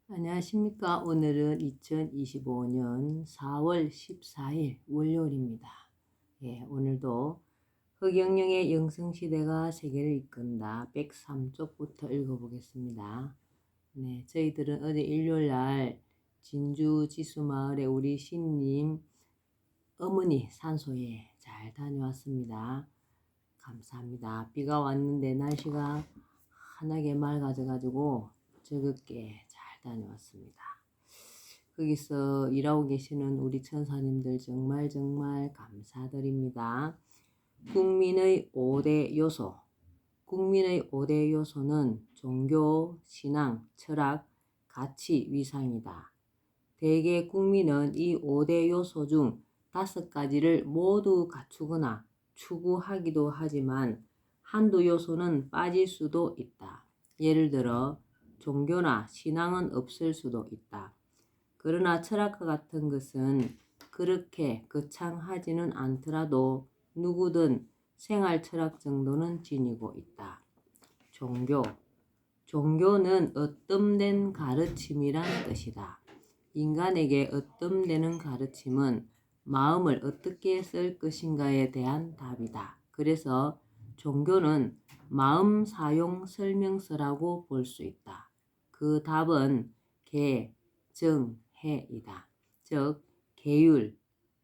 안녕하십니까. 오늘은 2025년 4월 14일 월요일입니다. 오늘도 흑영령의 영성시대가 세계를 이끈다 103쪽부터 읽어보겠습니다. 저희들은 어제 일요일날 진주 지수마을에 우리 신님 어머니 산소에 잘 다녀왔습니다. 감사합니다. 비가 왔는데 날씨가 환하게 맑아져가지고 즐겁게 잘 다녀왔습니다. 거기서 일하고 계시는 우리 천사님들 정말 감사드립니다. 국민의 5대 요소. 국민의 5대 요소는 종교, 신앙, 철학, 가치, 위상이다. 대개 국민은 이 5대 요소 중 5가지를 모두 갖추거나 추구하기도 하지만 한두 요소는 빠질 수도 있다. 예를 들어 종교나 신앙은 없을 수도 있다. 그러나 철학과 같은 것은 그렇게 거창하지는 않더라도 누구든 생활 철학 정도는 지니고 있다. 종교는 어뜸된 가르침이란 뜻이다. 인간에게 어뜸되는 가르침은 마음을 어떻게 쓸 것인가에 대한 답이다. 그래서 종교는 마음 사용 설명서라고 볼 수 있다. 그 답은 계, 정, 해이다. 즉 계율,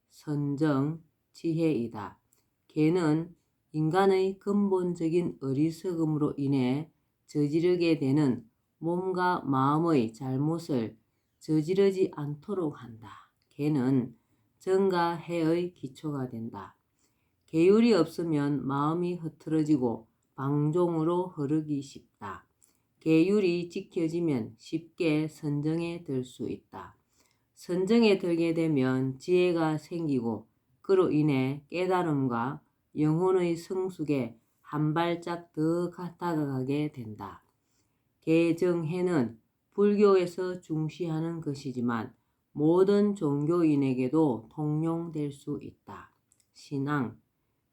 선정, 지혜이다. 계는 인간의 근본적인 어리석음으로 인해 저지르게 되는 몸과 마음의 잘못을 저지르지 않도록 한다. 계는 정과 해의 기초가 된다. 계율이 없으면 마음이 흐트러지고 방종으로 흐르기 쉽다. 계율이 지켜지면 쉽게 선정에 들 수 있다. 선정에 들게 되면 지혜가 생기고 그로 인해 깨달음과 영혼의 성숙에 한 발짝 더 다가가게 된다. 계정해는 불교에서 중시하는 것이지만 모든 종교인에게도 통용될 수 있다.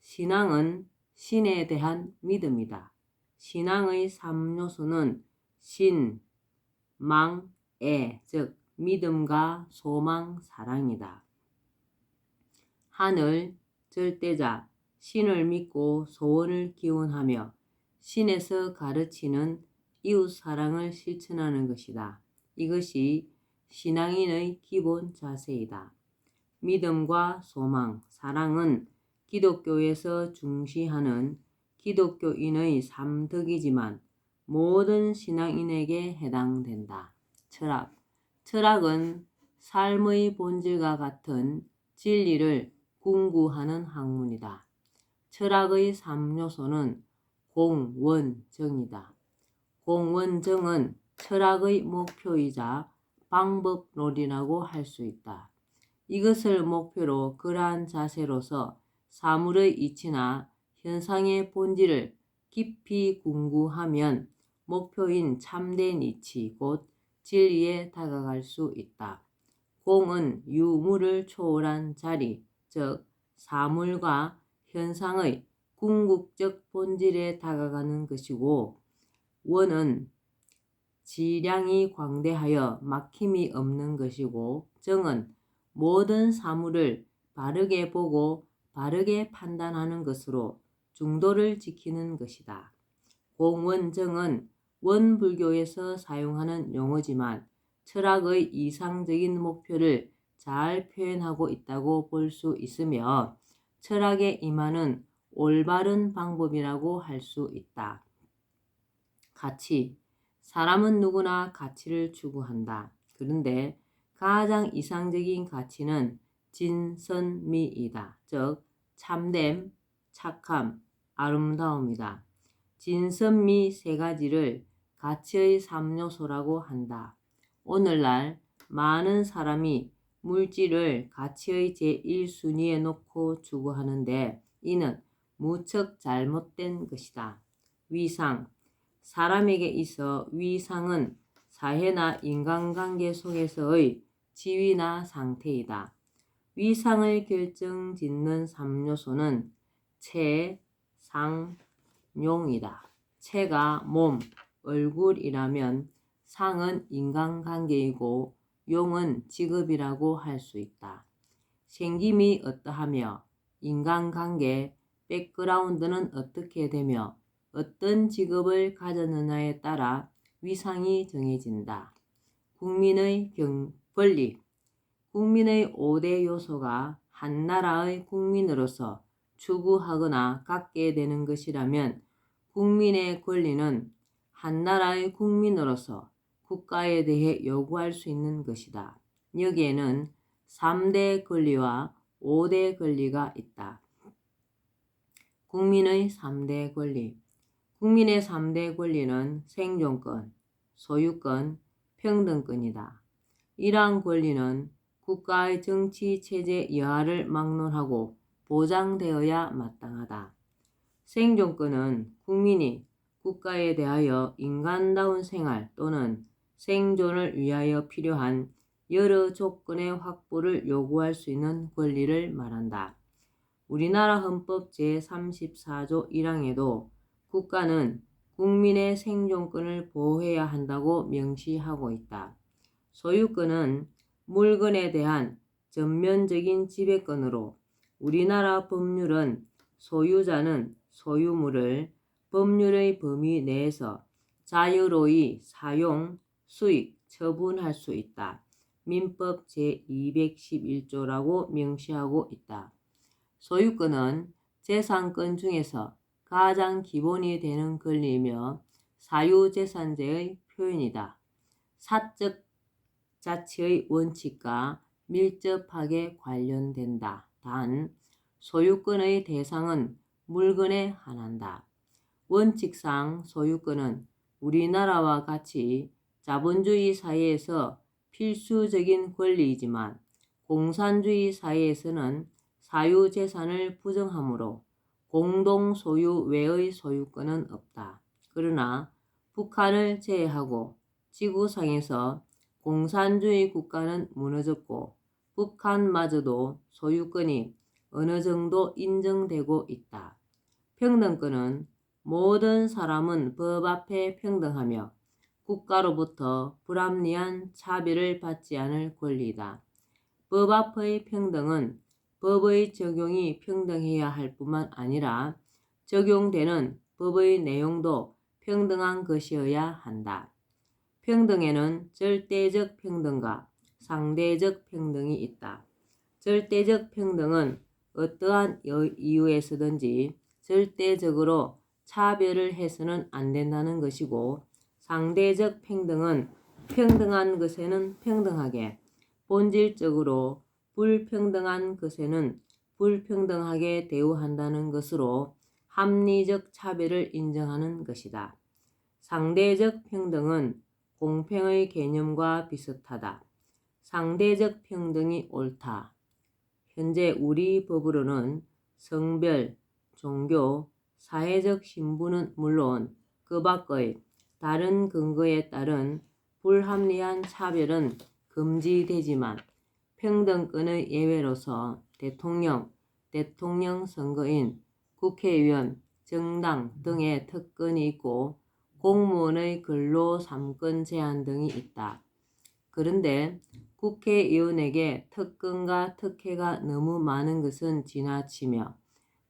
신앙은 신에 대한 믿음이다. 신앙의 3요소는 신, 망, 애, 즉 믿음과 소망, 사랑이다. 하늘, 절대자, 신을 믿고 소원을 기원하며 신에서 가르치는 이웃 사랑을 실천하는 것이다. 이것이 신앙인의 기본 자세이다. 믿음과 소망, 사랑은 기독교에서 중시하는 기독교인의 3덕이지만 모든 신앙인에게 해당된다. 철학은 삶의 본질과 같은 진리를 궁구하는 학문이다. 철학의 3요소는 공원정이다. 공원정은 철학의 목표이자 방법론이라고 할 수 있다. 이것을 목표로 그러한 자세로서 사물의 이치나 현상의 본질을 깊이 궁구하면 목표인 참된 이치 곧 진리에 다가갈 수 있다. 공은 유무를 초월한 자리, 즉 사물과 현상의 궁극적 본질에 다가가는 것이고, 원은 지량이 광대하여 막힘이 없는 것이고, 정은 모든 사물을 바르게 보고 바르게 판단하는 것으로 중도를 지키는 것이다. 공원정은 원불교에서 사용하는 용어지만 철학의 이상적인 목표를 잘 표현하고 있다고 볼 수 있으며 철학에 임하는 올바른 방법이라고 할 수 있다. 가치. 사람은 누구나 가치를 추구한다. 그런데 가장 이상적인 가치는 진선미이다. 즉 참됨, 착함, 아름다움이다. 진선미 3가지를 가치의 3요소라고 한다. 오늘날 많은 사람이 물질을 가치의 제1순위에 놓고 추구하는데 이는 무척 잘못된 것이다. 위상. 사람에게 있어 위상은 사회나 인간관계 속에서의 지위나 상태이다. 위상을 결정짓는 3요소는 체, 상, 용이다. 체가 몸, 얼굴이라면 상은 인간관계이고 용은 직업이라고 할 수 있다. 생김이 어떠하며 인간관계, 백그라운드는 어떻게 되며 어떤 직업을 가졌느냐에 따라 위상이 정해진다. 국민의 권리. 국민의 5대 요소가 한 나라의 국민으로서 추구하거나 갖게 되는 것이라면 국민의 권리는 한 나라의 국민으로서 국가에 대해 요구할 수 있는 것이다. 여기에는 3대 권리와 5대 권리가 있다. 국민의 3대 권리. 국민의 3대 권리는 생존권, 소유권, 평등권이다. 이러한 권리는 국가의 정치 체제 여하를 막론하고 보장되어야 마땅하다. 생존권은 국민이 국가에 대하여 인간다운 생활 또는 생존을 위하여 필요한 여러 조건의 확보를 요구할 수 있는 권리를 말한다. 우리나라 헌법 제34조 1항에도 국가는 국민의 생존권을 보호해야 한다고 명시하고 있다. 소유권은 물건에 대한 전면적인 지배권으로 우리나라 법률은 소유자는 소유물을 법률의 범위 내에서 자유로이 사용, 수익, 처분할 수 있다. 민법 제211조라고 명시하고 있다. 소유권은 재산권 중에서 가장 기본이 되는 권리이며 사유재산제의 표현이다. 사적 자치의 원칙과 밀접하게 관련된다. 단, 소유권의 대상은 물건에 한한다. 원칙상 소유권은 우리나라와 같이 자본주의 사회에서 필수적인 권리이지만 공산주의 사회에서는 사유재산을 부정하므로 공동소유 외의 소유권은 없다. 그러나 북한을 제외하고 지구상에서 공산주의 국가는 무너졌고 북한마저도 소유권이 어느 정도 인정되고 있다. 평등권은 모든 사람은 법 앞에 평등하며 국가로부터 불합리한 차별을 받지 않을 권리다. 법 앞의 평등은 법의 적용이 평등해야 할 뿐만 아니라 적용되는 법의 내용도 평등한 것이어야 한다. 평등에는 절대적 평등과 상대적 평등이 있다. 절대적 평등은 어떠한 이유에서든지 절대적으로 차별을 해서는 안 된다는 것이고, 상대적 평등은 평등한 것에는 평등하게, 본질적으로 불평등한 것에는 불평등하게 대우한다는 것으로 합리적 차별을 인정하는 것이다. 상대적 평등은 공평의 개념과 비슷하다. 상대적 평등이 옳다. 현재 우리 법으로는 성별, 종교, 사회적 신분은 물론 그 밖의 다른 근거에 따른 불합리한 차별은 금지되지만 평등권의 예외로서 대통령, 대통령 선거인, 국회의원, 정당 등의 특권이 있고 공무원의 근로 3권 제한 등이 있다. 그런데 국회의원에게 특권과 특혜가 너무 많은 것은 지나치며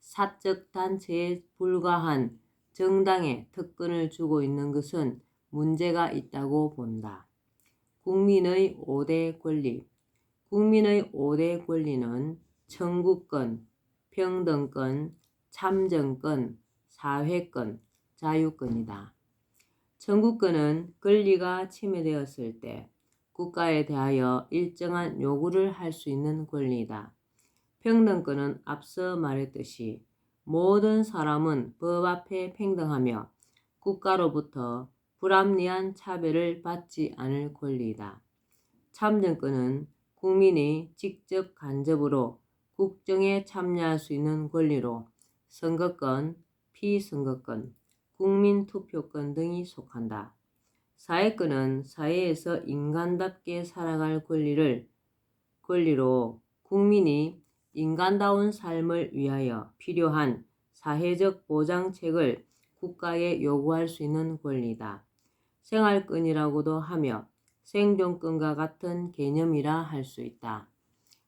사적 단체에 불과한 정당에 특권을 주고 있는 것은 문제가 있다고 본다. 국민의 5대 권리. 국민의 5대 권리는 청구권, 평등권, 참정권, 사회권, 자유권이다. 청구권은 권리가 침해되었을 때 국가에 대하여 일정한 요구를 할 수 있는 권리이다. 평등권은 앞서 말했듯이 모든 사람은 법 앞에 평등하며 국가로부터 불합리한 차별을 받지 않을 권리이다. 참정권은 국민이 직접 간접으로 국정에 참여할 수 있는 권리로 선거권, 피선거권, 국민투표권 등이 속한다. 사회권은 사회에서 인간답게 살아갈 권리로 국민이 인간다운 삶을 위하여 필요한 사회적 보장책을 국가에 요구할 수 있는 권리다. 생활권이라고도 하며 생존권과 같은 개념이라 할 수 있다.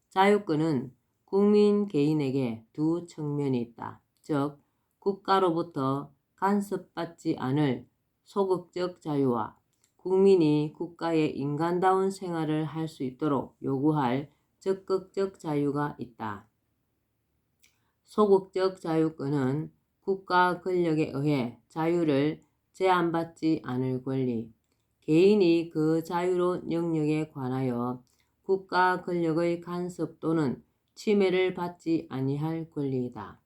자유권은 국민 개인에게 두 측면이 있다. 즉, 국가로부터 간섭받지 않을 소극적 자유와 국민이 국가의 인간다운 생활을 할 수 있도록 요구할 적극적 자유가 있다. 소극적 자유권은 국가 권력에 의해 자유를 제한받지 않을 권리, 개인이 그 자유로운 영역에 관하여 국가 권력의 간섭 또는 침해를 받지 아니할 권리이다.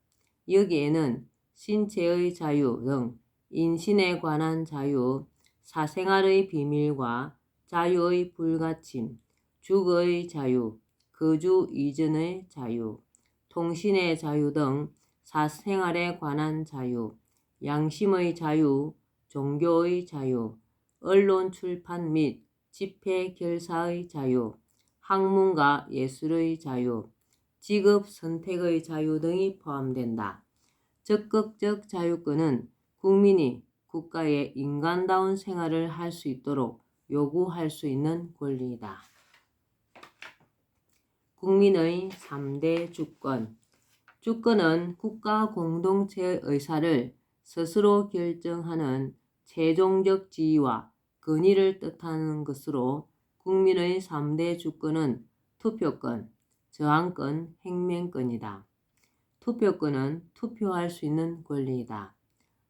여기에는 신체의 자유 등 인신에 관한 자유, 사생활의 비밀과 자유의 불가침, 주거의 자유, 거주 이전의 자유, 통신의 자유 등 사생활에 관한 자유, 양심의 자유, 종교의 자유, 언론 출판 및 집회 결사의 자유, 학문과 예술의 자유, 직업 선택의 자유 등이 포함된다. 적극적 자유권은 국민이 국가의 인간다운 생활을 할 수 있도록 요구할 수 있는 권리이다. 국민의 3대 주권. 주권은 국가 공동체의 의사를 스스로 결정하는 최종적 지위와 권위를 뜻하는 것으로 국민의 3대 주권은 투표권, 저항권, 행명권이다. 투표권은 투표할 수 있는 권리이다.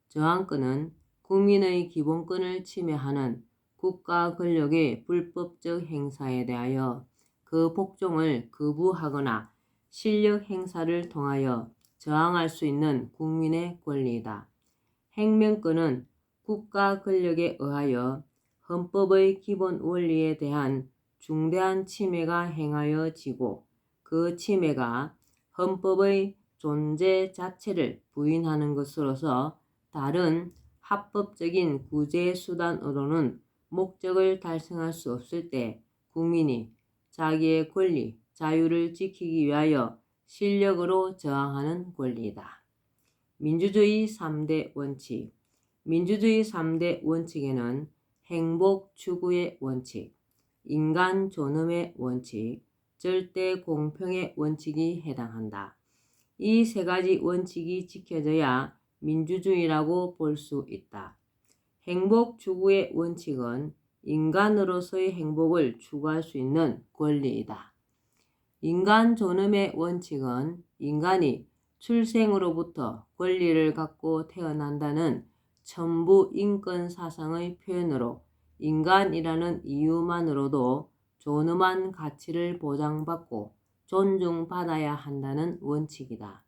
저항권은 국민의 기본권을 침해하는 국가 권력의 불법적 행사에 대하여 그 복종을 거부하거나 실력 행사를 통하여 저항할 수 있는 국민의 권리이다. 행명권은 국가 권력에 의하여 헌법의 기본 원리에 대한 중대한 침해가 행하여지고 그 침해가 헌법의 존재 자체를 부인하는 것으로서 다른 합법적인 구제 수단으로는 목적을 달성할 수 없을 때 국민이 자기의 권리, 자유를 지키기 위하여 실력으로 저항하는 권리이다. 민주주의 3대 원칙. 민주주의 3대 원칙에는 행복 추구의 원칙, 인간 존엄의 원칙, 절대 공평의 원칙이 해당한다. 이 세 가지 원칙이 지켜져야 민주주의라고 볼 수 있다. 행복 추구의 원칙은 인간으로서의 행복을 추구할 수 있는 권리이다. 인간 존엄의 원칙은 인간이 출생으로부터 권리를 갖고 태어난다는 천부 인권 사상의 표현으로 인간이라는 이유만으로도 존엄한 가치를 보장받고 존중받아야 한다는 원칙이다.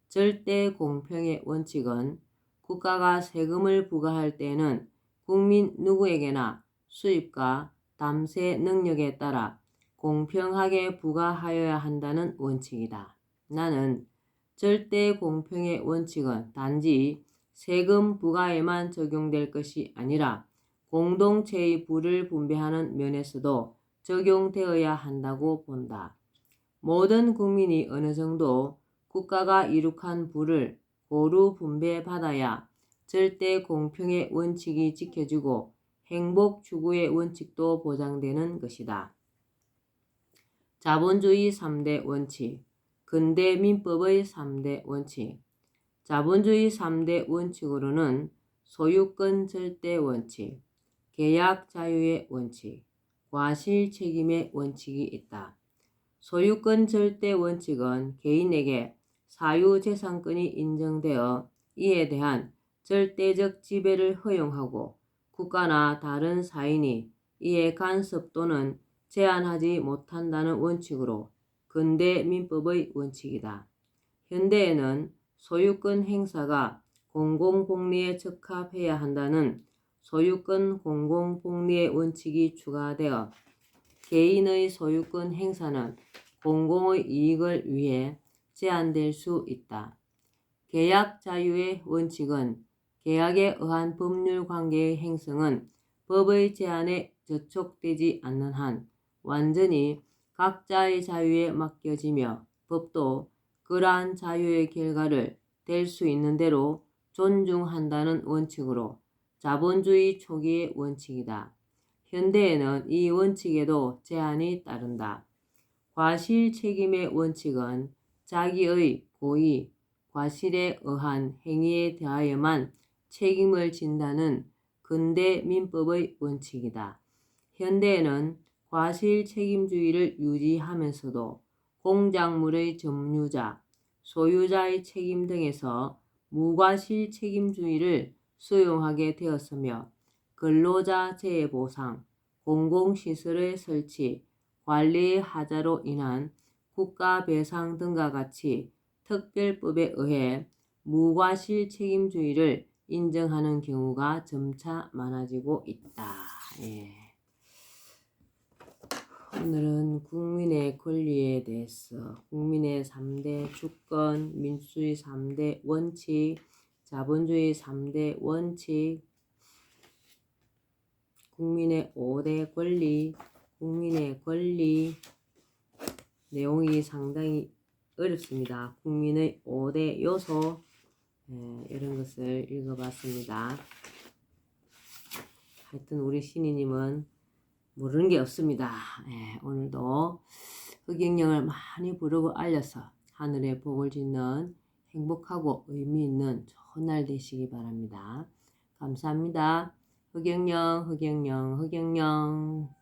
절대 공평의 원칙은 국가가 세금을 부과할 때에는 국민 누구에게나 수입과 담세 능력에 따라 공평하게 부과하여야 한다는 원칙이다. 나는 절대 공평의 원칙은 단지 세금 부과에만 적용될 것이 아니라 공동체의 부를 분배하는 면에서도 적용되어야 한다고 본다. 모든 국민이 어느 정도 국가가 이룩한 부를 고루 분배받아야 절대 공평의 원칙이 지켜지고 행복 추구의 원칙도 보장되는 것이다. 자본주의 3대 원칙, 근대 민법의 3대 원칙. 자본주의 3대 원칙으로는 소유권 절대 원칙, 계약 자유의 원칙, 과실 책임의 원칙이 있다. 소유권 절대 원칙은 개인에게 사유재산권이 인정되어 이에 대한 절대적 지배를 허용하고 국가나 다른 사인이 이에 간섭 또는 제한하지 못한다는 원칙으로 근대 민법의 원칙이다. 현대에는 소유권 행사가 공공복리에 적합해야 한다는 소유권 공공복리의 원칙이 추가되어 개인의 소유권 행사는 공공의 이익을 위해 제한될 수 있다. 계약 자유의 원칙은 계약에 의한 법률 관계의 행성은 법의 제한에 저촉되지 않는 한 완전히 각자의 자유에 맡겨지며 법도 그러한 자유의 결과를 될 수 있는 대로 존중한다는 원칙으로 자본주의 초기의 원칙이다. 현대에는 이 원칙에도 제한이 따른다. 과실 책임의 원칙은 자기의 고의, 과실에 의한 행위에 대하여만 책임을 진다는 근대 민법의 원칙이다. 현대에는 과실 책임주의를 유지하면서도 공작물의 점유자, 소유자의 책임 등에서 무과실 책임주의를 수용하게 되었으며 근로자 재해보상, 공공시설의 설치, 관리의 하자로 인한 국가배상 등과 같이 특별법에 의해 무과실 책임주의를 인정하는 경우가 점차 많아지고 있다. 예. 오늘은 국민의 권리에 대해서 국민의 3대 주권, 민주주의 3대 원칙, 자본주의 3대 원칙, 국민의 5대 권리, 국민의 권리 내용이 상당히 어렵습니다. 국민의 5대 요소 이런 것을 읽어봤습니다. 하여튼 우리 신이님은 모르는 게 없습니다. 오늘도 흑영령을 많이 부르고 알려서 하늘의 복을 짓는 행복하고 의미 있는 좋은 날 되시기 바랍니다. 감사합니다. 흑영령, 흑영령, 흑영령.